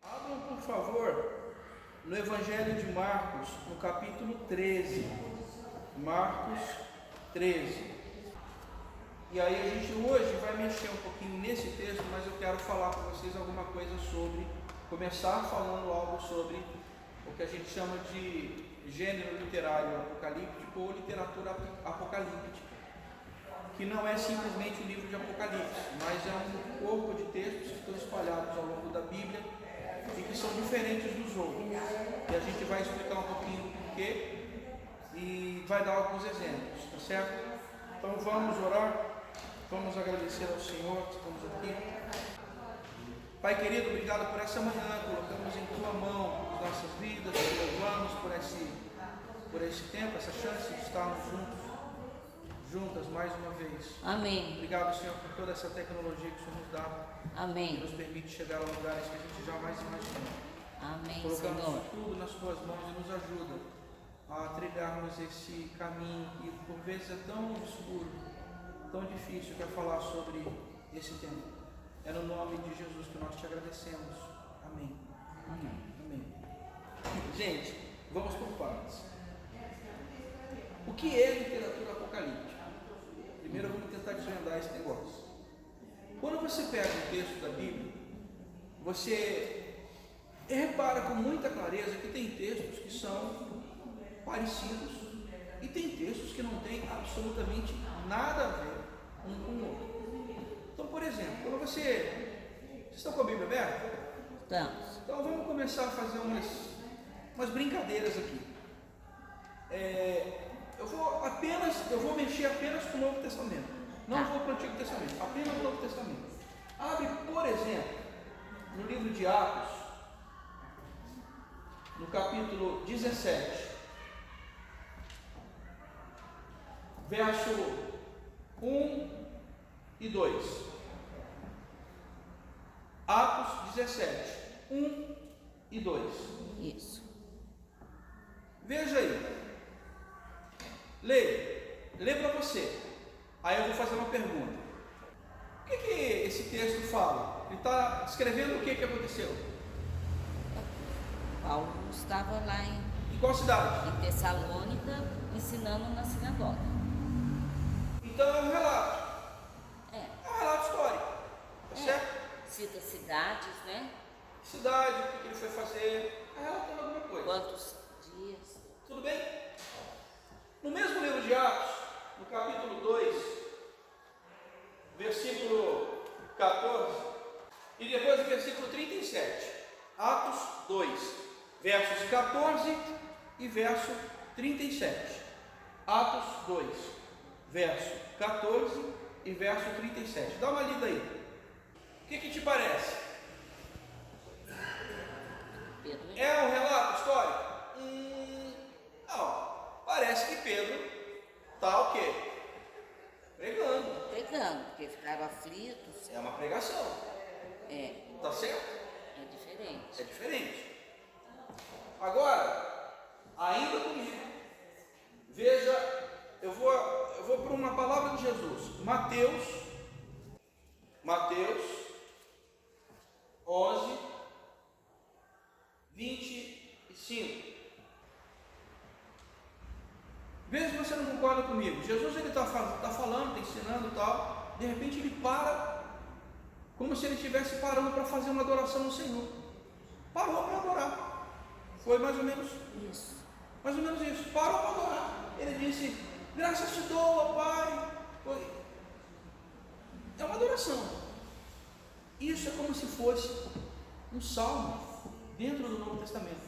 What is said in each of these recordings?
Abram, por favor, no Evangelho de Marcos, no capítulo 13. Marcos 13. E aí a gente hoje vai mexer um pouquinho nesse texto, mas eu quero falar para vocês alguma coisa sobre, começar falando algo sobre o que a gente chama de gênero literário apocalíptico ou literatura apocalíptica, que não é simplesmente o livro de Apocalipse, mas é um corpo de textos que estão espalhados ao longo da Bíblia e que são diferentes dos outros. E a gente vai explicar um pouquinho o porquê e vai dar alguns exemplos, tá certo? Então vamos orar, vamos agradecer ao Senhor que estamos aqui. Pai querido, obrigado por essa manhã, colocamos em Tua mão as nossas vidas, te louvamos por esse tempo, essa chance de estarmos juntas mais uma vez. Amém. Obrigado, Senhor, por toda essa tecnologia que o Senhor nos dá. Amém. Que nos permite chegar a lugares que a gente jamais imaginou. Amém, Colocamos Senhor. tudo nas Tuas mãos e nos ajuda a trilharmos esse caminho que por vezes é tão obscuro, tão difícil, que é falar sobre esse tema. É no nome de Jesus que nós te agradecemos. Amém. Amém. Amém. Gente, vamos por partes. O que é literatura apocalíptica? Primeiro vamos tentar desvendar esse negócio. Quando você pega um texto da Bíblia, você repara com muita clareza que tem textos que são parecidos e tem textos que não têm absolutamente nada a ver um com o outro. Então, por exemplo, quando vocês estão com a Bíblia aberta? Estamos. Então vamos começar a fazer umas brincadeiras aqui. Eu vou mexer apenas com o Novo Testamento. Não vou para o Antigo Testamento, apenas o Novo Testamento. Abre, por exemplo, no livro de Atos, no capítulo 17, verso 1 e 2. Atos 17, 1 e 2. Isso. Veja aí. Lê para você. Aí eu vou fazer uma pergunta. O que esse texto fala? Ele está descrevendo o que aconteceu. Paulo estava lá Em qual cidade? em Tessalônica ensinando na sinagoga. Então é um relato. É. É um relato histórico. Tá certo? Cita cidades, né? Cidade, o que ele foi fazer. É relatando alguma coisa. Quantos dias. Tudo bem? No mesmo livro de Atos, no capítulo 2, versículo 14, e depois o versículo 37. Atos 2, versos 14 e verso 37. Atos 2, verso 14 e verso 37. Dá uma lida aí. O que te parece? Pedro. É um relato histórico? Não. Parece que Pedro está o quê? Pregando. Pregando, porque ficaram aflitos. É uma pregação. É. Tá certo? É diferente. É diferente. Agora, ainda comigo, veja, eu vou para uma palavra de Jesus. Mateus 11, 25. Veja se você não concorda comigo. Jesus ele está falando, está ensinando e tal. De repente ele para, como se ele estivesse parando para fazer uma adoração ao Senhor. Parou para adorar. Foi mais ou menos Isso. Mais ou menos isso. Parou para adorar. Ele disse: graças te dou, ó Pai. É uma adoração. Isso é como se fosse um salmo dentro do Novo Testamento.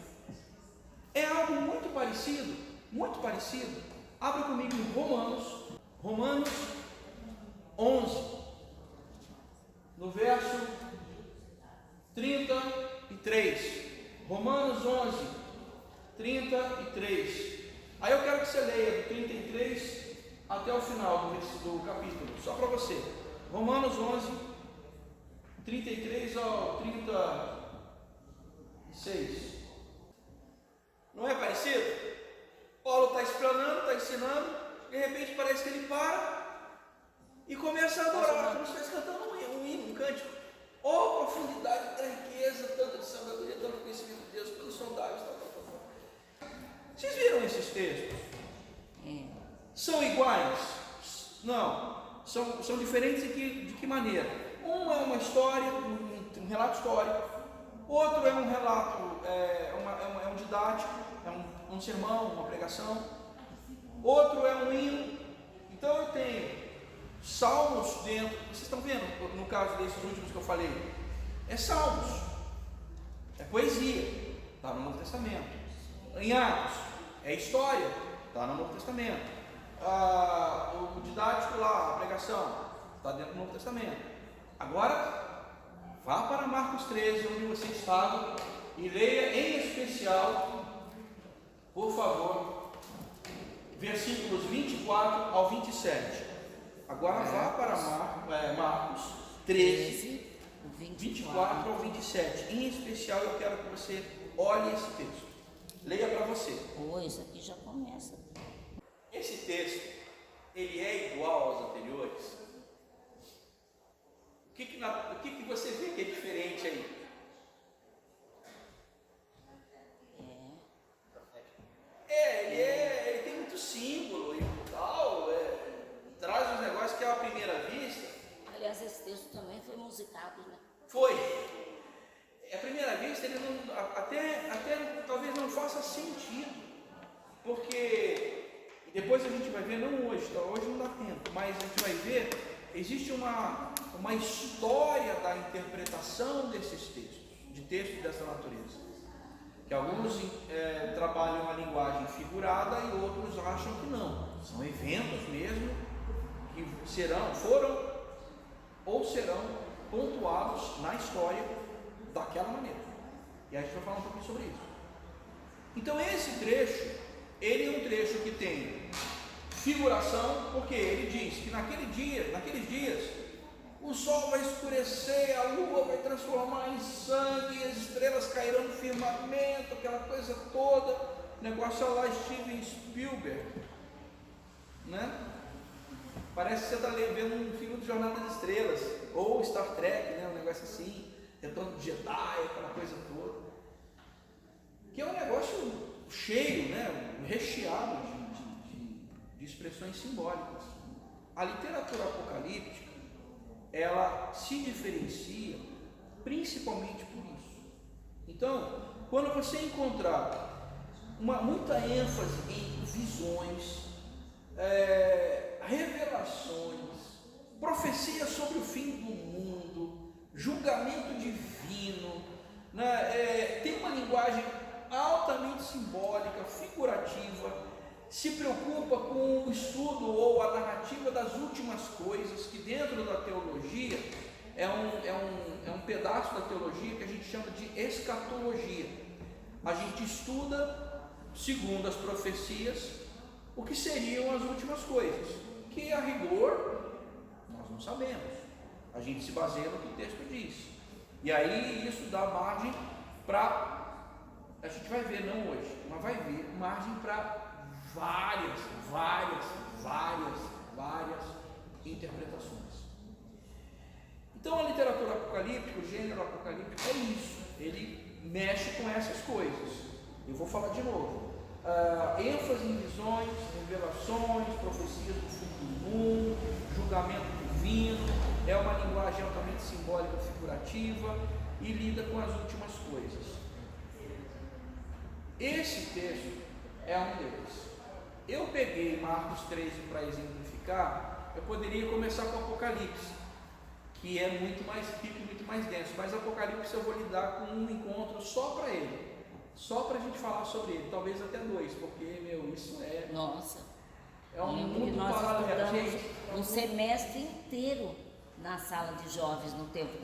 É algo muito parecido, muito parecido. Abra comigo em Romanos 11, no verso 33. Romanos 11, 33. Aí eu quero que você leia do 33 até o final do capítulo, só para você. Romanos 11, 33 ao 36. Não é parecido? Paulo está explanando, está ensinando, de repente parece que ele para e começa a adorar, como se estivesse cantando um hino, um cântico. Oh, profundidade da riqueza, tanta de sabedoria são diferentes de que maneira? Um é uma história, um relato histórico, outro é um relato, é um didático, é um sermão, uma pregação, outro é um hino. Então eu tenho salmos dentro, vocês estão vendo no caso desses últimos que eu falei, é salmos, é poesia, está no Novo Testamento. Em Atos, é história, está no Novo Testamento. O didático lá, a pregação, está dentro do Novo Testamento. Agora, vá para Marcos 13, onde você estava, e leia em especial, por favor, versículos 24 ao 27. Agora vá para Marcos 13, 24 ao 27. Em especial, eu quero que você olhe esse texto. Leia para você. Pois, aqui já começa. Esse texto, ele é igual aos anteriores? O que você vê que é diferente aí? Ele tem muito símbolo e tal, traz uns negócios que à primeira vista... Aliás, esse texto também foi musicado, né? Foi. À primeira vista, ele não, até talvez não faça sentido, porque... Depois a gente vai ver, não hoje, tá? Hoje não dá tempo, mas a gente vai ver, existe uma história da interpretação desses textos, de textos dessa natureza, que alguns trabalham a linguagem figurada e outros acham que não, são eventos mesmo, que foram ou serão pontuados na história daquela maneira, e a gente vai falar um pouquinho sobre isso. Então esse trecho, ele é um trecho que tem figuração, porque ele diz que naqueles dias, o sol vai escurecer, a lua vai transformar em sangue, as estrelas cairão no firmamento, aquela coisa toda, negócio lá Steven Spielberg, né? Parece que você está vendo um filme de Jornada das Estrelas, ou Star Trek, né? Um negócio assim, Retorno de Jedi, aquela coisa toda, que é um negócio cheio, né, recheado de expressões simbólicas. A literatura apocalíptica, ela se diferencia principalmente por isso. Então, quando você encontrar muita ênfase em visões, revelações, profecias sobre o fim do mundo, julgamento divino, né, tem uma linguagem altamente simbólica, figurativa, se preocupa com o estudo ou a narrativa das últimas coisas, que dentro da teologia é um pedaço da teologia que a gente chama de escatologia. A gente estuda, segundo as profecias, o que seriam as últimas coisas, que a rigor nós não sabemos, a gente se baseia no que o texto diz, e aí isso dá margem para... A gente vai ver, não hoje, mas vai ver margem para várias interpretações. Então a literatura apocalíptica, o gênero apocalíptico é isso, ele mexe com essas coisas. Eu vou falar de novo. ênfase em visões, revelações, profecias do fim do mundo, julgamento divino, é uma linguagem altamente simbólica, figurativa e lida com as últimas coisas. Esse texto é um deles. Eu peguei Marcos 13 para exemplificar, eu poderia começar com Apocalipse, que é muito mais rico, muito mais denso, mas Apocalipse eu vou lidar com um encontro só para ele. Só para a gente falar sobre ele, talvez até dois, porque, isso é... Nossa! É um mundo nós paralelo, estudamos gente. um semestre inteiro na sala de jovens, no tempo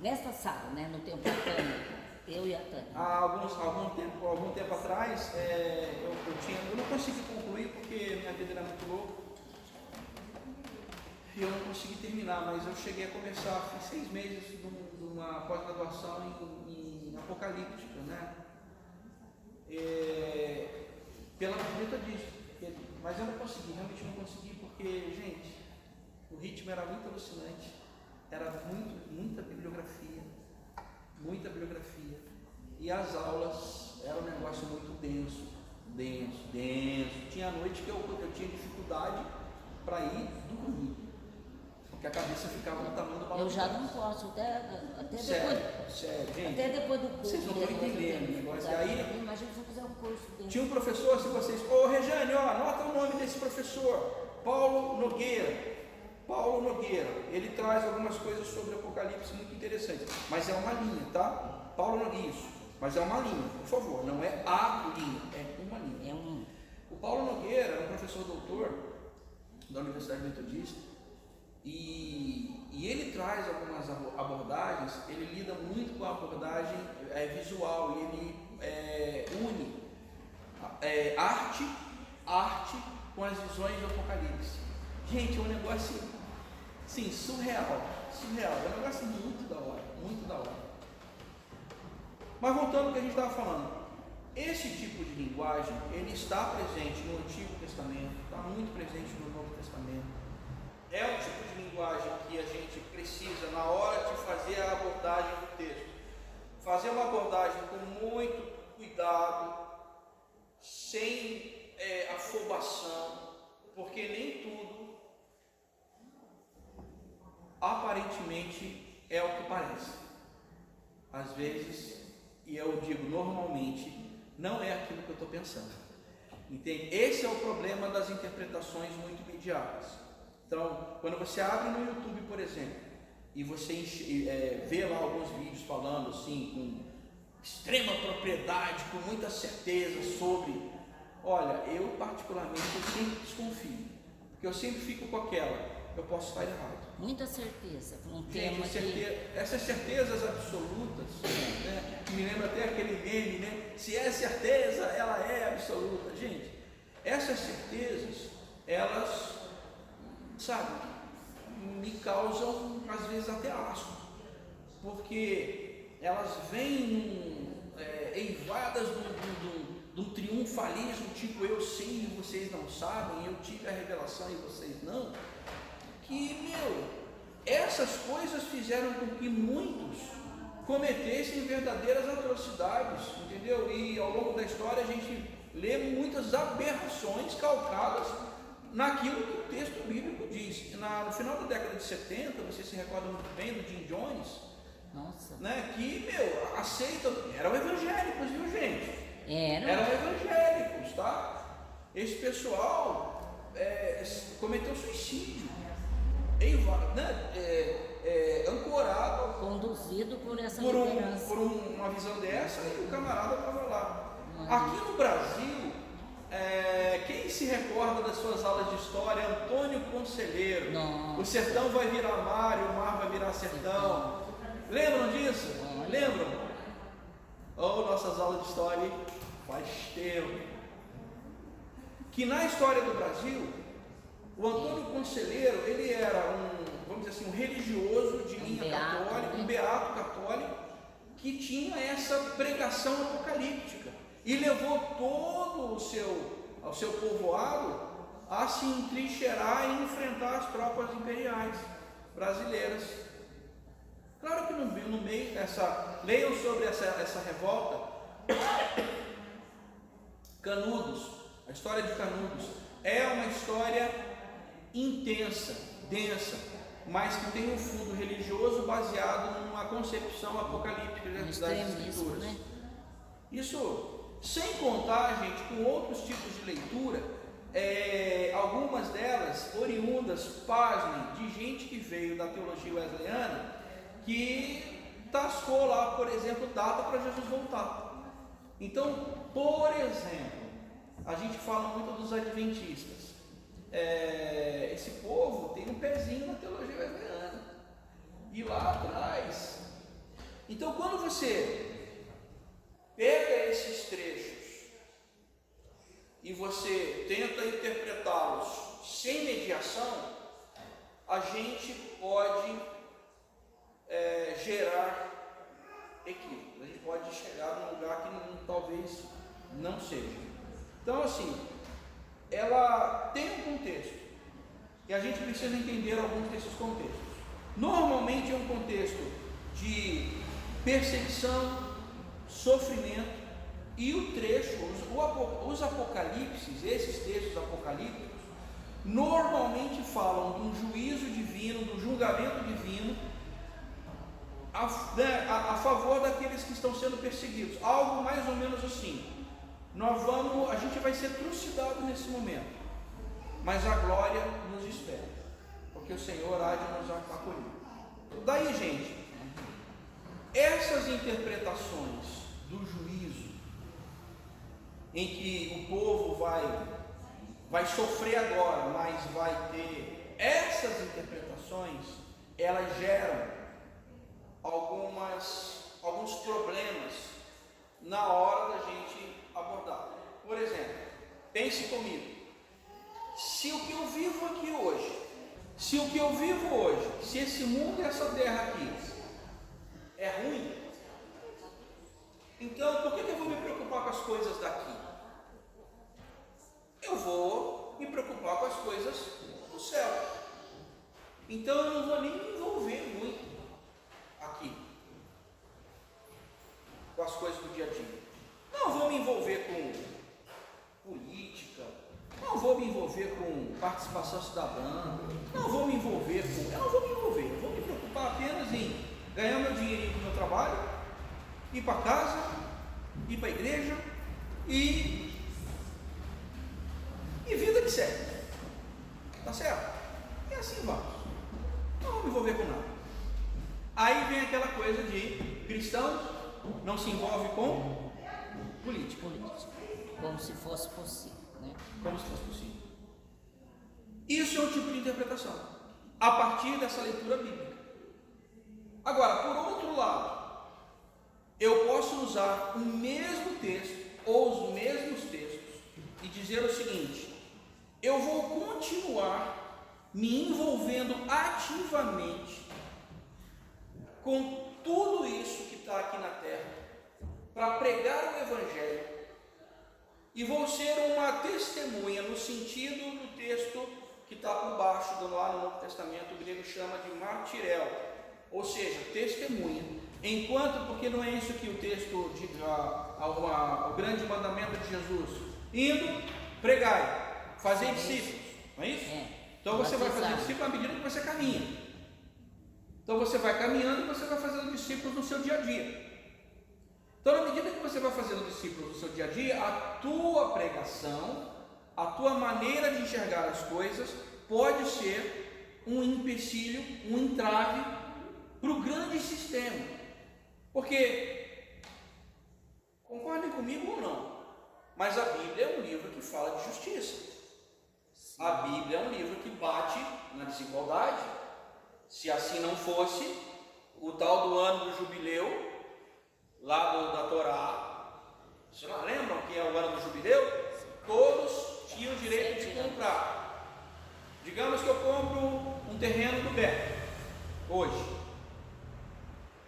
nesta sala, né, no tempo da Tânia, eu e a Tânia. Há algum tempo atrás, eu não consegui concluir, porque minha vida era muito louca, e eu não consegui terminar, mas eu cheguei a começar, fiz 6 meses de uma pós-graduação em apocalíptica, né? Pela visita disso, mas eu não consegui, realmente não consegui, porque, gente, o ritmo era muito alucinante, era muita bibliografia, e as aulas eram um negócio muito denso. Tinha noite que eu tinha dificuldade para ir dormir. que a cabeça ficava no tamanho do balão. Eu já não posso, até Sério, depois. sério, gente. Até depois do curso. Vocês não estão entendendo o negócio. E aí, imagina se eu fizer um curso desse. tinha um professor, se vocês. Ô Rejane, ó, anota o nome desse professor. Paulo Nogueira. Paulo Nogueira. Ele traz algumas coisas sobre Apocalipse muito interessantes. Mas é uma linha, tá? Paulo Nogueira, isso. Mas é uma linha, por favor. Não é a linha, é uma linha. É um. O Paulo Nogueira é um professor doutor da Universidade Metodista. E ele traz algumas abordagens, ele lida muito com a abordagem visual, e ele une arte com as visões do Apocalipse. Gente, é um negócio sim, surreal, é um negócio muito da hora. Mas voltando ao que a gente estava falando, esse tipo de linguagem, ele está presente no Antigo Testamento, está muito presente no Novo Testamento. É o tipo de linguagem que a gente precisa na hora de fazer a abordagem do texto. Fazer uma abordagem com muito cuidado, sem afobação, porque nem tudo aparentemente é o que parece. Às vezes, e eu digo normalmente, não é aquilo que eu estou pensando. Entende? Esse é o problema das interpretações muito imediatas. Então, quando você abre no YouTube, por exemplo, e você vê lá alguns vídeos falando assim, com extrema propriedade, com muita certeza sobre... Olha, eu particularmente sempre desconfio, porque eu sempre fico com aquela, eu posso estar errado. Muita certeza, um Gente, tema essas certezas absolutas, né, que me lembra até aquele meme, né? Se é certeza, ela é absoluta. Gente, essas certezas, elas... sabe, me causam às vezes até asco, porque elas vêm eivadas de um triunfalismo, tipo eu sei e vocês não sabem, eu tive a revelação e vocês não, que, essas coisas fizeram com que muitos cometessem verdadeiras atrocidades, entendeu? E ao longo da história a gente lê muitas aberrações calcadas naquilo que o texto bíblico diz. No final da década de 70, você se recorda muito bem do Jim Jones, Nossa. né, que, aceitam, eram evangélicos, viu, gente? Eram evangélicos, tá? Esse pessoal cometeu suicídio, ancorado, conduzido por essa por liderança. uma visão dessa, e o camarada estava lá. Aqui no Brasil, quem se recorda das suas aulas de história? Antônio Conselheiro. Nossa. O sertão vai virar mar e o mar vai virar sertão. Lembram disso? Lembram? Nossas aulas de história faz tempo. Que na história do Brasil, o Antônio Conselheiro, ele era vamos dizer assim, um religioso de linha católica, um beato católico, que tinha essa pregação apocalíptica e levou todo o seu povoado a se entrincheirar e enfrentar as tropas imperiais brasileiras. Claro que no meio dessa... Leiam sobre essa revolta. Canudos, a história de Canudos é uma história intensa, densa, mas que tem um fundo religioso baseado numa concepção apocalíptica das escrituras. Né? Isso, sem contar, gente, com outros tipos de leitura, algumas delas oriundas, pasmem, de gente que veio da teologia wesleyana, que tascou lá, por exemplo, data para Jesus voltar. Então, por exemplo, a gente fala muito dos adventistas. Esse povo tem um pezinho na teologia wesleyana. E lá atrás. Então, quando você pega esses trechos e você tenta interpretá-los sem mediação, a gente pode gerar equívocos. A gente pode chegar num lugar que talvez não seja. Então, assim, ela tem um contexto e a gente precisa entender alguns desses contextos. Normalmente é um contexto de perseguição, sofrimento, e o trecho, os apocalipses, esses textos apocalípticos, normalmente falam de um juízo divino, do julgamento divino, a favor daqueles que estão sendo perseguidos. Algo mais ou menos assim. A gente vai ser trucidado nesse momento, mas a glória nos espera, porque o Senhor há de nos acolher. Daí, gente, essas interpretações do juízo, em que o povo vai sofrer agora, mas vai ter essas interpretações, elas geram alguns problemas na hora da gente abordar. Por exemplo, pense comigo: se o que eu vivo aqui hoje, se esse mundo e essa terra aqui é ruim, então por que eu vou me preocupar com as coisas daqui? Eu vou me preocupar com as coisas do céu. Então eu não vou nem me envolver muito aqui com as coisas do dia a dia. Não vou me envolver com política, não vou me envolver com participação cidadã, eu não vou me envolver, eu vou me preocupar apenas em ganhar meu dinheirinho do meu trabalho, ir para casa, ir para a igreja e vida que segue. Tá certo? E assim vamos. Não vou me envolver com nada. Aí vem aquela coisa de cristão não se envolve com política. Como se fosse possível, né? Como se fosse possível. Isso é um tipo de interpretação, a partir dessa leitura bíblica. Agora, por outro lado, eu posso usar o mesmo texto ou os mesmos textos e dizer o seguinte: eu vou continuar me envolvendo ativamente com tudo isso que está aqui na terra para pregar o Evangelho, e vou ser uma testemunha no sentido do texto que está por baixo, lá no Novo Testamento, o grego chama de martirel, ou seja, testemunha. Enquanto, porque não é isso que o texto diz, o grande mandamento de Jesus: indo, pregai, fazer discípulos, não é isso? Então você vai fazer discípulos à medida que você caminha. Então você vai caminhando e você vai fazendo discípulos no seu dia a dia. Então, na medida que você vai fazendo discípulos no seu dia a dia, a tua pregação, a tua maneira de enxergar as coisas pode ser um empecilho, um entrave para o grande sistema. Porque, concordem comigo ou não, mas a Bíblia é um livro que fala de justiça. A Bíblia é um livro que bate na desigualdade. Se assim não fosse, o tal do ano do jubileu, lá da Torá, vocês não lembram que é o ano do jubileu? Todos tinham o direito de comprar. Digamos que eu compro um terreno do Beto, hoje.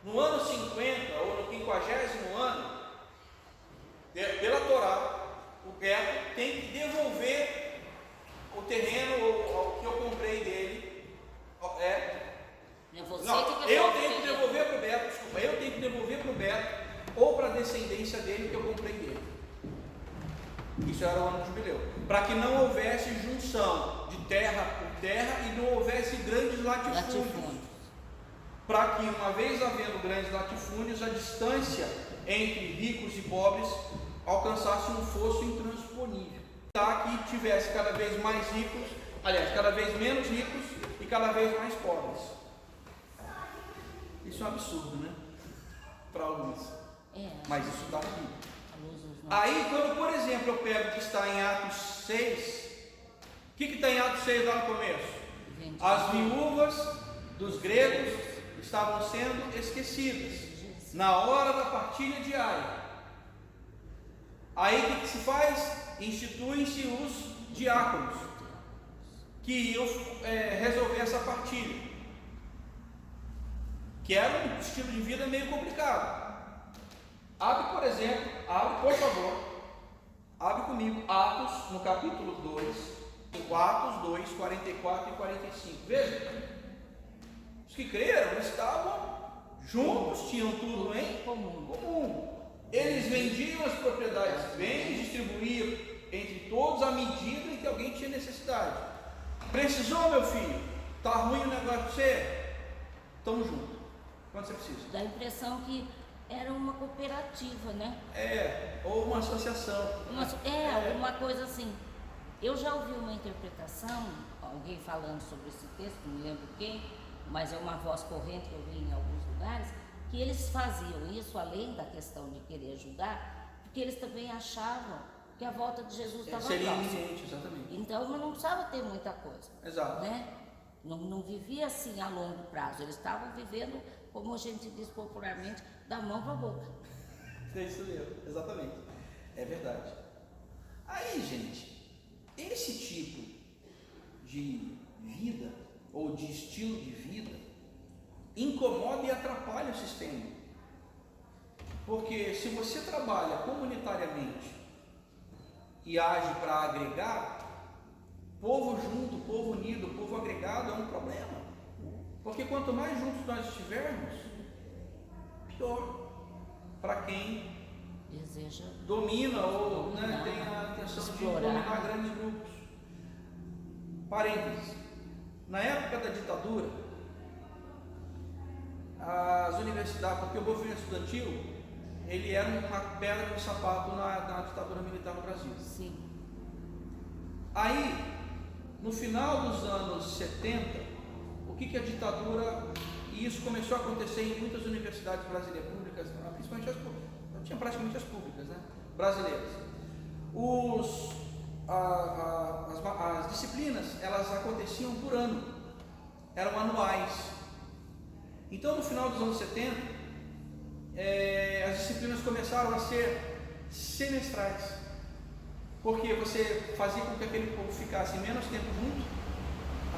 No ano 50 ou no 50º ano, pela Torá, o Beto tem que devolver o terreno que eu comprei dele. Eu tenho que devolver para o Beto, ou para a descendência dele que eu comprei dele. Isso era o ano do jubileu, para que não houvesse junção de terra por terra e não houvesse grandes latifúndios. Para que, uma vez havendo grandes latifúndios, a distância entre ricos e pobres alcançasse um fosso intransponível, que tivesse cada vez mais ricos, cada vez menos ricos e cada vez mais pobres. Isso é um absurdo, né? Para alguns. Mas isso está aqui. Aí, quando, por exemplo, eu pego que está em Atos 6, o que está em Atos 6 lá no começo? As viúvas dos gregos estavam sendo esquecidas na hora da partilha diária. Aí o que se faz? Instituem-se os diáconos, que iam resolver essa partilha, que era um estilo de vida meio complicado. Abre, por exemplo, por favor, abre comigo Atos, no capítulo 2, Atos 2, 44 e 45. Veja, os que creram estavam juntos, tinham tudo em comum. Eles vendiam as propriedades, bens, distribuíam entre todos à medida em que alguém tinha necessidade. Precisou, meu filho? Tá ruim o negócio pra você? Tamo junto. Quando você precisa. Dá a impressão que era uma cooperativa, né? Ou uma associação. Alguma coisa assim. Eu já ouvi uma interpretação, alguém falando sobre esse texto, não lembro quem, mas é uma voz corrente que eu vi em alguns lugares, que eles faziam isso, além da questão de querer ajudar, porque eles também achavam que a volta de Jesus estava Seria próxima. iminente, exatamente. Então não precisava ter muita coisa. Exato. Né? Não vivia assim a longo prazo, eles estavam vivendo, como a gente diz popularmente, da mão para a boca. É isso mesmo, exatamente. É verdade. Aí, gente, esse tipo de vida, ou de estilo de vida, incomoda e atrapalha o sistema. Porque se você trabalha comunitariamente e age para agregar, povo junto, povo unido, povo agregado é um problema. Porque quanto mais juntos nós estivermos, pior para quem Deseja domina ou tem a intenção de dominar grandes grupos. Parênteses. Na época da ditadura, as universidades, porque o movimento estudantil, ele era uma pedra no sapato na ditadura militar no Brasil. Sim. Aí, no final dos anos 70, o que a ditadura, e isso começou a acontecer em muitas universidades brasileiras públicas, principalmente as públicas, tinha praticamente as públicas, né, brasileiras. As disciplinas, elas aconteciam por ano, eram anuais. Então, no final dos anos 70, as disciplinas começaram a ser semestrais, porque você fazia com que aquele povo ficasse menos tempo junto,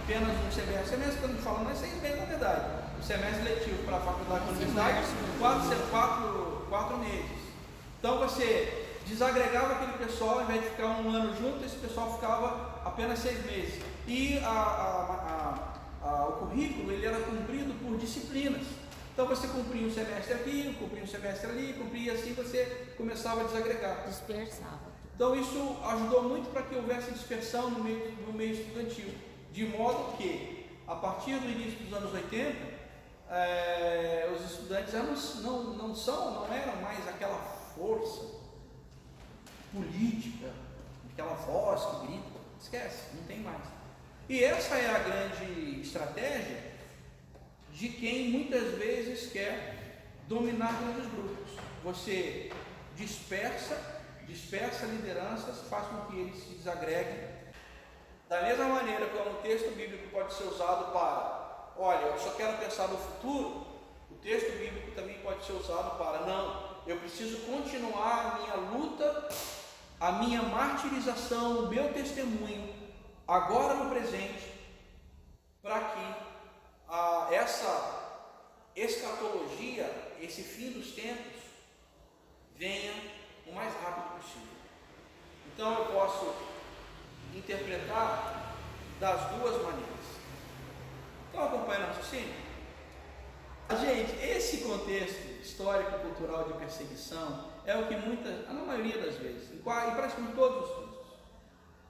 apenas um semestre. Semestre que eu não falo, mas 6 meses na verdade. O semestre letivo para a faculdade e universidade, 4 meses. Então você desagregava aquele pessoal, ao invés de ficar um ano junto, esse pessoal ficava apenas 6 meses. E o currículo ele era cumprido por disciplinas. Então você cumpria um semestre aqui, cumpria um semestre ali, cumpria assim, você começava a desagregar. Dispersava. Então isso ajudou muito para que houvesse dispersão no meio estudantil, de modo que, a partir do início dos anos 80, os estudantes não eram mais aquela força política, aquela voz que grita, esquece, não tem mais. E essa é a grande estratégia de quem muitas vezes quer dominar grandes grupos. Você dispersa lideranças, faz com que eles se desagreguem. Da mesma maneira como o texto bíblico pode ser usado para, olha, eu só quero pensar no futuro, o texto bíblico também pode ser usado para, não, eu preciso continuar a minha luta, a minha martirização, o meu testemunho, agora no presente, para que essa escatologia, esse fim dos tempos, venha o mais rápido possível. Então eu posso interpretar das duas maneiras. Estão acompanhando o raciocínio? Gente, esse contexto histórico e cultural de perseguição é o que na maioria das vezes, em praticamente todos os textos,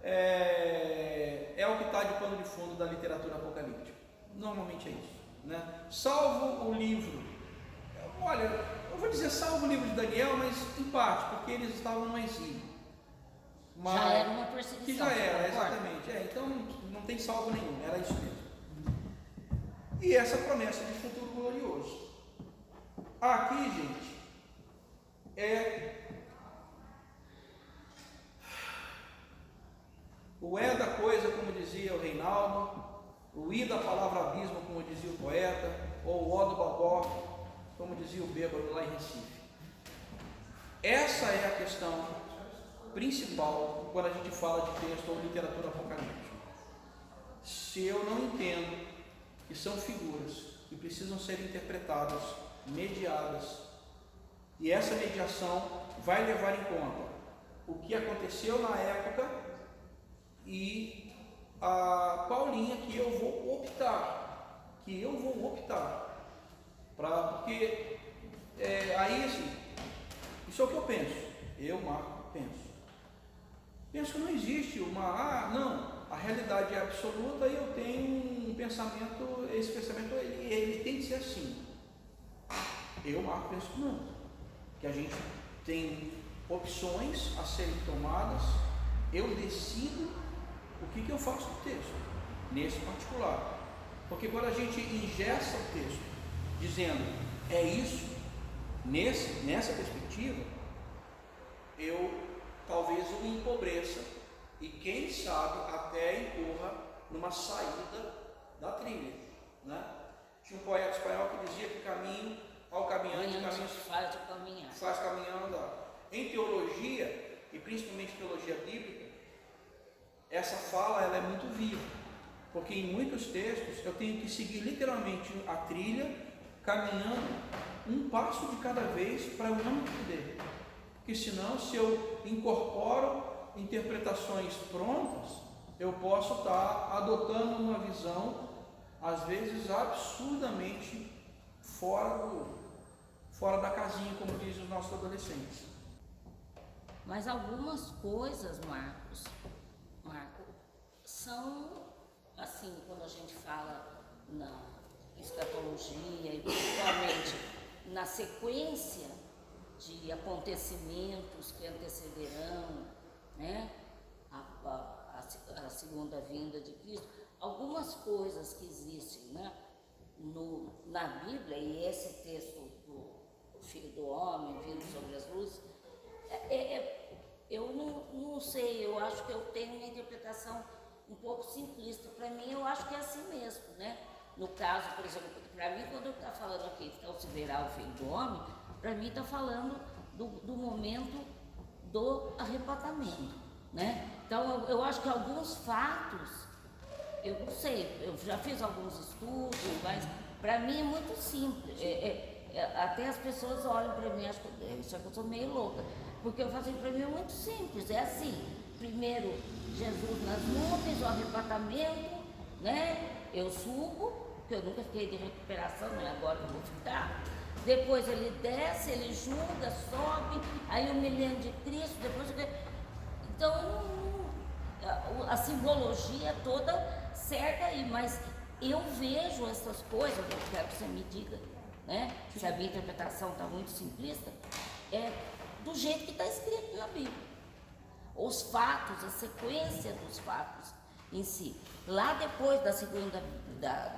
é o que está de pano de fundo da literatura apocalíptica. Normalmente é isso, né? Salvo o livro, olha, eu vou dizer salvo o livro de Daniel, mas em parte, porque eles estavam no exílio. Já era uma perseguição. Que já era, exatamente. Então não tem salvo nenhum, era isso mesmo. E essa promessa de futuro glorioso. Aqui, gente, o da coisa, como dizia o Reinaldo, o da palavra abismo, como dizia o poeta, ou o do babó, como dizia o bêbado lá em Recife. Essa é a questão principal quando a gente fala de texto ou literatura apocalíptica. Se eu não entendo que são figuras que precisam ser interpretadas, mediadas, e essa mediação vai levar em conta o que aconteceu na época e qual linha que eu vou optar, porque aí assim, isso é o que eu penso, Marco, penso que não existe não, a realidade é absoluta e eu tenho um pensamento, esse pensamento ele tem que ser assim. Eu, Marco, penso que não. Que a gente tem opções a serem tomadas, eu decido o que eu faço com o texto, nesse particular. Porque quando a gente ingessa o texto, dizendo, é isso, nessa perspectiva, eu talvez o empobreça e quem sabe até incorra numa saída da trilha, né? Tinha um poeta espanhol que dizia que caminho ao caminhante faz o caminhar. Faz caminhar andar. Em teologia, e principalmente teologia bíblica, essa fala ela é muito viva, porque em muitos textos eu tenho que seguir literalmente a trilha, caminhando um passo de cada vez para eu não me perder. Porque senão, se eu incorporo interpretações prontas, eu posso estar adotando uma visão, às vezes absurdamente fora da casinha, como dizem os nossos adolescentes. Mas algumas coisas, Marco, são assim, quando a gente fala na escatologia e principalmente na sequência de acontecimentos que antecederão, né, a segunda vinda de Cristo, algumas coisas que existem, né, na Bíblia, e esse texto do Filho do Homem vindo sobre as luzes, eu não sei, eu acho que eu tenho uma interpretação um pouco simplista. Para mim, eu acho que é assim mesmo, né? No caso, por exemplo, para mim, quando está falando aqui que então se verá o Filho do Homem, para mim está falando do momento do arrebatamento, né? Então, eu acho que alguns fatos, eu não sei, eu já fiz alguns estudos, mas para mim é muito simples. Até as pessoas olham para mim, acho que eu sou meio louca, porque eu faço para mim é muito simples, é assim, primeiro Jesus nas nuvens, o arrebatamento, né? Eu subo, porque eu nunca fiquei de recuperação, não é agora que eu vou ficar. Depois ele desce, ele julga, sobe, aí o milênio de Cristo, depois... Então, a simbologia toda certa aí, mas eu vejo essas coisas, eu quero que você me diga, né? Se a minha interpretação está muito simplista, é do jeito que está escrito na Bíblia. Os fatos, a sequência dos fatos em si. Lá depois da segunda,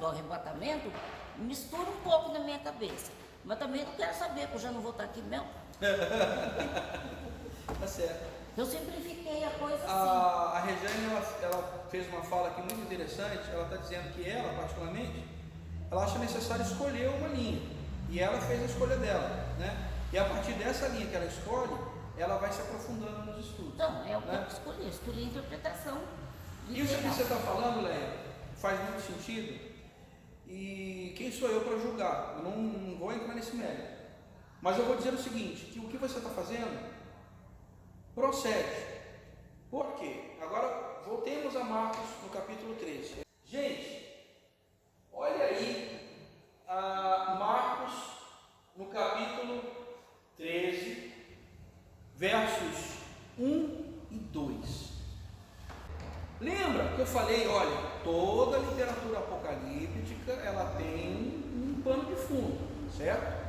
do arrebatamento, mistura um pouco na minha cabeça. Mas também não quero saber, porque eu já não vou estar aqui mesmo. Tá certo. Eu simplifiquei a coisa assim. A Regiane, ela fez uma fala aqui muito interessante. Ela está dizendo que ela, particularmente, ela acha necessário escolher uma linha. E ela fez a escolha dela, né? E a partir dessa linha que ela escolhe, ela vai se aprofundando nos estudos. Então, é o que né? eu escolhi a interpretação. Isso que você está falando, Leia, faz muito sentido. E quem sou eu para julgar? Eu não vou entrar nesse mérito. Mas eu vou dizer o seguinte, que o que você está fazendo procede. Por quê? Agora voltemos a Marcos no capítulo 13. Gente, olha aí Marcos no capítulo 13, versos 1 e 2. Lembra que eu falei, olha, toda literatura apocalíptica ela tem um pano de fundo, certo?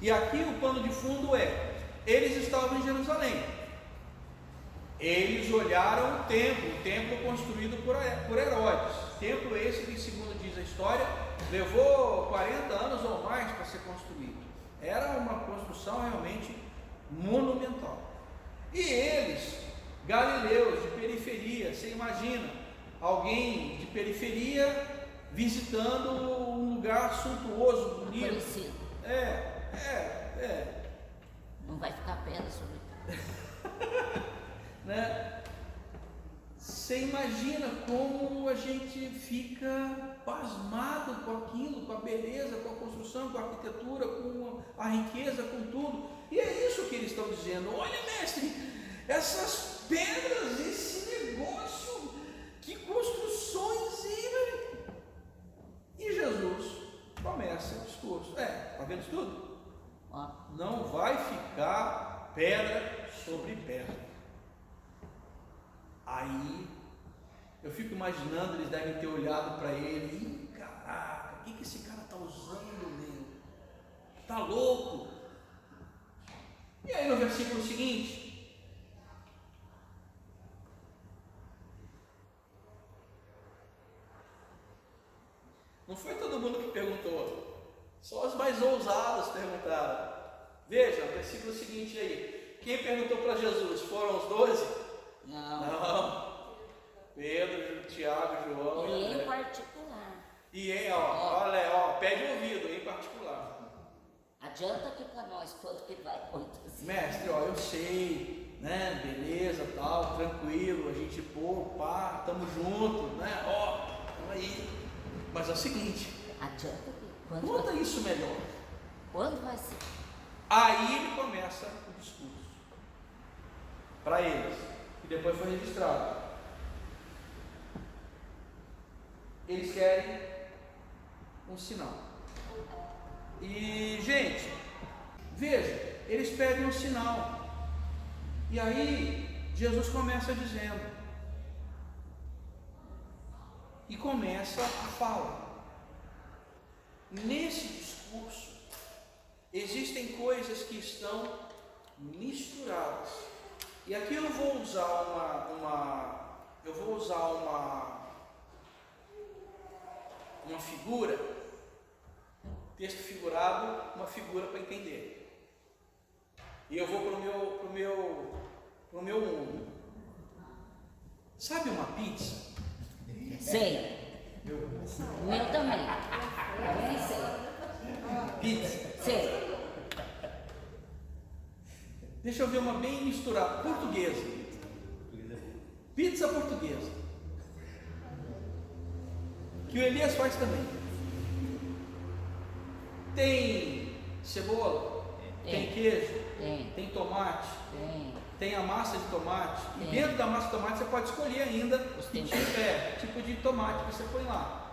E aqui o pano de fundo é, eles estavam em Jerusalém, eles olharam o templo construído por Herodes, templo esse que, segundo diz a história, levou 40 anos ou mais para ser construído, era uma construção realmente monumental. E eles, galileus de periferia, você imagina alguém de periferia visitando um lugar suntuoso, bonito. Parecido. Não vai ficar pedra sobre tudo. Né? Você imagina como a gente fica pasmado com aquilo, com a beleza, com a construção, com a arquitetura, com a riqueza, com tudo. E é isso que eles estão dizendo. Olha, mestre, essas pedras, esse negócio, que construções. E Jesus começa o discurso. Está vendo isso tudo? Não vai ficar pedra sobre pedra. Aí Eu fico imaginando, eles devem ter olhado para ele, ih, caraca, o que esse cara está usando, meu? Tá louco? E aí no versículo seguinte, não foi todo mundo que perguntou, só os mais ousados perguntaram. Veja, o versículo seguinte aí, quem perguntou para Jesus? Foram os 12? Não. Pedro, Tiago, João. E em particular. E olha, pede ouvido, em particular. Adianta aqui para nós quanto que vai acontecer. Mestre, eu sei, né? Beleza, tal, tranquilo, a gente, pá, tamo junto, né? Tamo aí. Mas é o seguinte, adianta aqui. conta isso melhor. Quando vai ser? Aí ele começa o discurso para eles, e depois foi registrado. Eles querem um sinal. E, gente, veja, eles pedem um sinal. E aí, Jesus começa dizendo. E começa a fala. Nesse discurso, existem coisas que estão misturadas. E aqui eu vou usar uma figura, texto figurado, uma figura para entender. E eu vou pro meu mundo. Sabe uma pizza? Sei. O meu também. Também sei. Pizza. Sei. Deixa eu ver uma bem misturada. Portuguesa. Pizza portuguesa. Que o Elias faz também. Tem cebola, tem queijo, tem tomate, tem a massa de tomate. E dentro da massa de tomate você pode escolher ainda o tipo de tomate que você põe lá.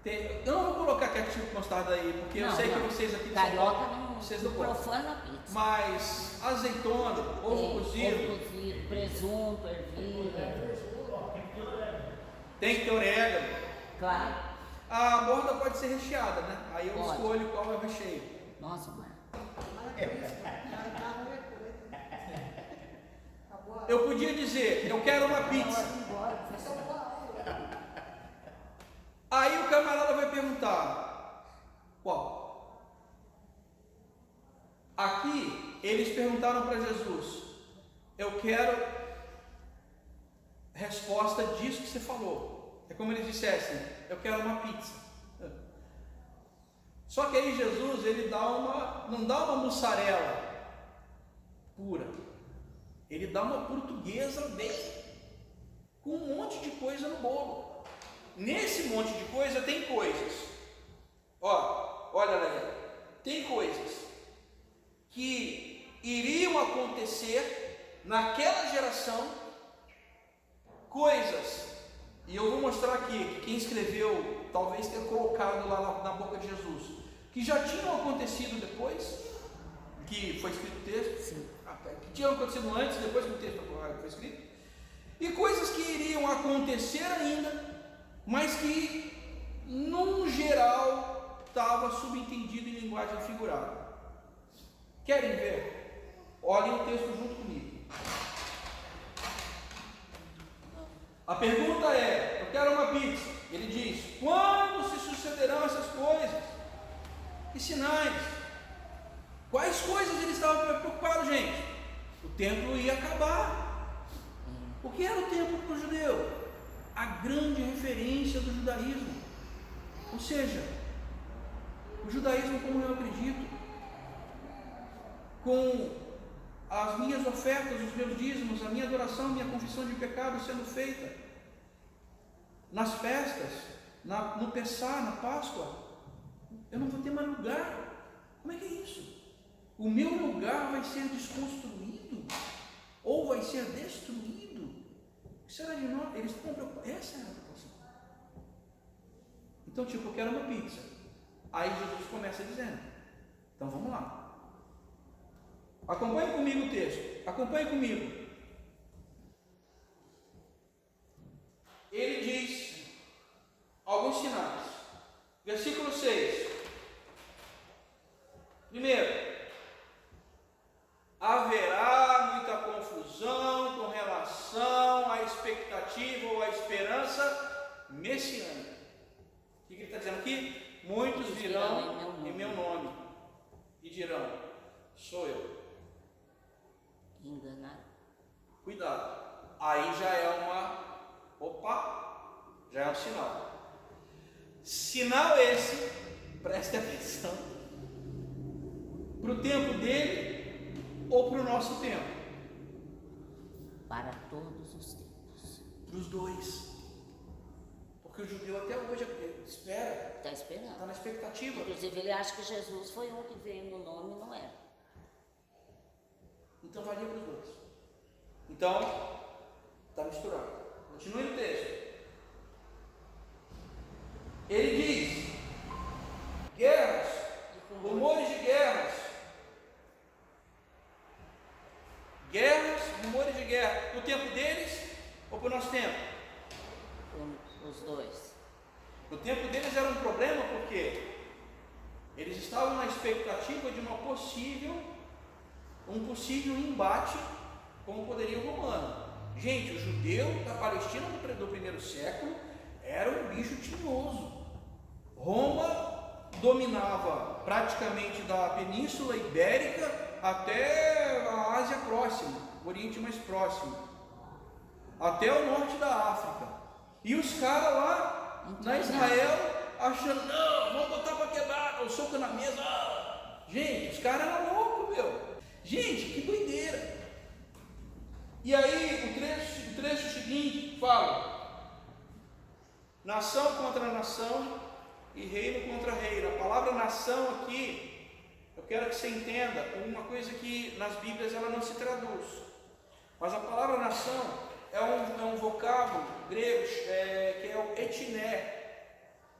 Eu não vou colocar ketchup mostarda aí, porque eu sei que vocês aqui de São Paulo, vocês não profana a pizza. Mas azeitona, ovo cozido, presunto, ervilha. Tem que ter orégano. Claro. A borda pode ser recheada, né? Aí eu escolho qual é o recheio. Nossa, mano. Eu podia dizer, eu quero uma pizza. Aí o camarada vai perguntar, qual? Aqui eles perguntaram para Jesus, eu quero resposta disso que você falou. É como eles dissessem, eu quero uma pizza. Só que aí Jesus, ele não dá uma mussarela pura, ele dá uma portuguesa bem, com um monte de coisa no bolo. Nesse monte de coisa tem coisas, olha galera, tem coisas que iriam acontecer naquela geração, coisas, e eu vou mostrar aqui, que quem escreveu talvez tenha colocado lá na boca de Jesus, que já tinham acontecido depois, que foi escrito o texto, que tinham acontecido antes, depois que o texto foi escrito, e coisas que iriam acontecer ainda, mas que, num geral, estava subentendido em linguagem figurada. Querem ver? Olhem o texto junto comigo. A pergunta é, eu quero uma pizza. Ele diz, quando se sucederão essas coisas? Que sinais? Quais coisas ele estava preocupado, gente? O templo ia acabar. O que era o templo para o judeu? A grande referência do judaísmo. Ou seja, o judaísmo como eu acredito, com as minhas ofertas, os meus dízimos, a minha adoração, a minha confissão de pecado sendo feita nas festas, no Pessá, na Páscoa, eu não vou ter mais lugar. Como é que é isso? O meu lugar vai ser desconstruído? Ou vai ser destruído? O que será de nós? Eles estão preocupados. Essa é a preocupação. Então, eu quero uma pizza. Aí Jesus começa dizendo, então vamos lá. Acompanhe comigo o texto. Acompanhe comigo. ele diz alguns sinais. Versículo 6. Primeiro, haverá muita confusão com relação à expectativa ou à esperança messiânica. O que ele está dizendo aqui? Muitos virão em meu nome e dirão, sou eu. Enganar. Cuidado. Aí já é já é um sinal. Sinal esse, preste atenção, para o tempo dele ou para o nosso tempo? Para todos os tempos. Para os dois. Porque o judeu até hoje espera. Está esperando. Está na expectativa. Inclusive ele acha que Jesus foi um que veio no nome e não era. Então valia para os dois. Então, está misturado. Continue no texto. Ele diz: guerras, rumores de guerras. Guerras, rumores de guerra. Para o tempo deles ou para o nosso tempo? Os dois. No tempo deles era um problema porque eles estavam na expectativa de um possível embate com o poderio romano. Gente, o judeu da Palestina do primeiro século era um bicho tinhoso. Roma dominava praticamente da Península Ibérica até a Ásia próxima, o Oriente mais próximo, até o norte da África. E os caras lá na Israel achando, não, vamos botar para quebrar, o soco na mesa. Gente, os caras eram loucos, meu. Gente, que doideira. E aí o trecho seguinte fala: nação contra nação e reino contra reino. A palavra nação aqui, eu quero que você entenda uma coisa que nas Bíblias ela não se traduz. Mas a palavra nação é um vocábulo grego que é o etné,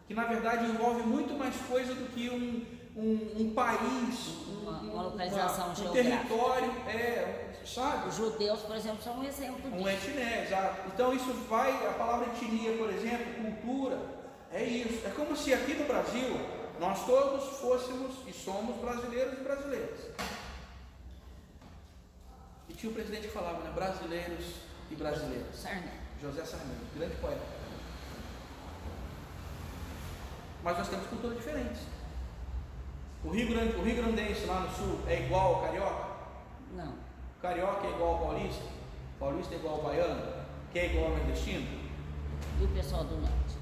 que na verdade envolve muito mais coisa do que um país, uma localização um geográfica. território, sabe? Os judeus, por exemplo, são um exemplo disso. Um etné, exato. Então isso vai, a palavra etnia, por exemplo, cultura, é isso. É como se aqui no Brasil nós todos fôssemos e somos brasileiros e brasileiras. E tinha o presidente que falava, né? Brasileiros e brasileiras. Sarney. José Sarney, grande poeta. Mas nós temos culturas diferentes. O Rio Grandense lá no sul é igual ao carioca? Não. O carioca é igual ao paulista? O paulista é igual ao baiano? Que é igual ao nordestino? E o pessoal do norte?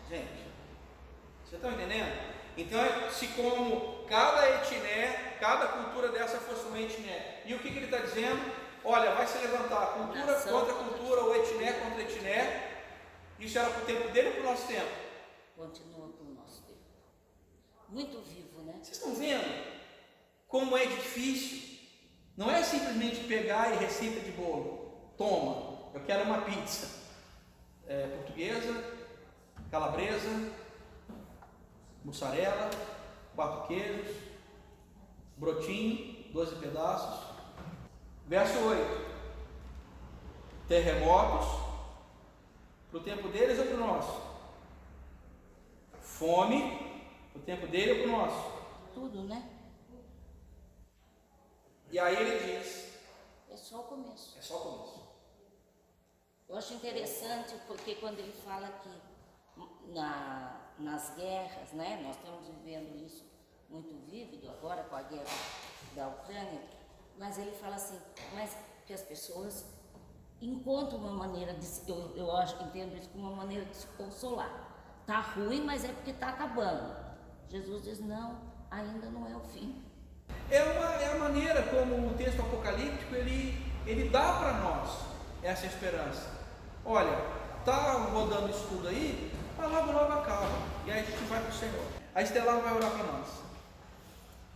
Gente, você está entendendo? Então, se como cada etné, cada cultura dessa fosse uma etné, e o que ele está dizendo? Olha, vai se levantar cultura Nação contra cultura, ou etné contra etné. Isso era para o tempo dele ou para o nosso tempo? Continua para o nosso tempo. Muito vivo, né? Vocês estão vendo como é difícil? Não é simplesmente pegar e receita de bolo. Toma, eu quero uma pizza portuguesa, calabresa, mussarela, 4 queijos, brotinho, 12 pedaços. Verso 8: terremotos, para o tempo deles ou para o nosso? Fome, para o tempo dele ou para o nosso? Tudo, né? E aí ele diz: É só o começo. é só o começo. Eu acho interessante porque quando ele fala que nas guerras, né? Nós estamos vivendo isso muito vívido agora com a guerra da Ucrânia, mas ele fala assim, mas que as pessoas encontram uma maneira de eu acho que entendo isso como uma maneira de se consolar. Tá ruim, mas é porque está acabando. Jesus diz, não, ainda não é o fim. É a maneira como o texto apocalíptico ele dá para nós essa esperança. Olha, tá rodando isso tudo aí, mas logo acaba. E aí a gente vai para o Senhor. A Estelar vai orar para nós.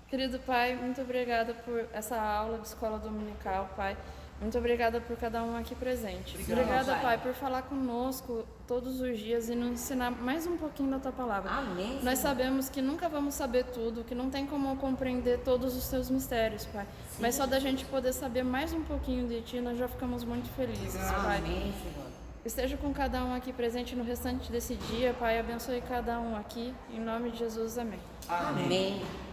Querido Pai, muito obrigada por essa aula de escola dominical, Pai. Muito obrigada por cada um aqui presente. Obrigada, Pai, por falar conosco todos os dias e nos ensinar mais um pouquinho da Tua Palavra. Amém. Nós sabemos que nunca vamos saber tudo, que não tem como compreender todos os Teus mistérios, Pai. Sim. Mas só da gente poder saber mais um pouquinho de Ti, nós já ficamos muito felizes, Pai. Amém, Senhor. esteja com cada um aqui presente no restante desse dia, Pai. Abençoe cada um aqui. Em nome de Jesus, amém. Amém. Amém.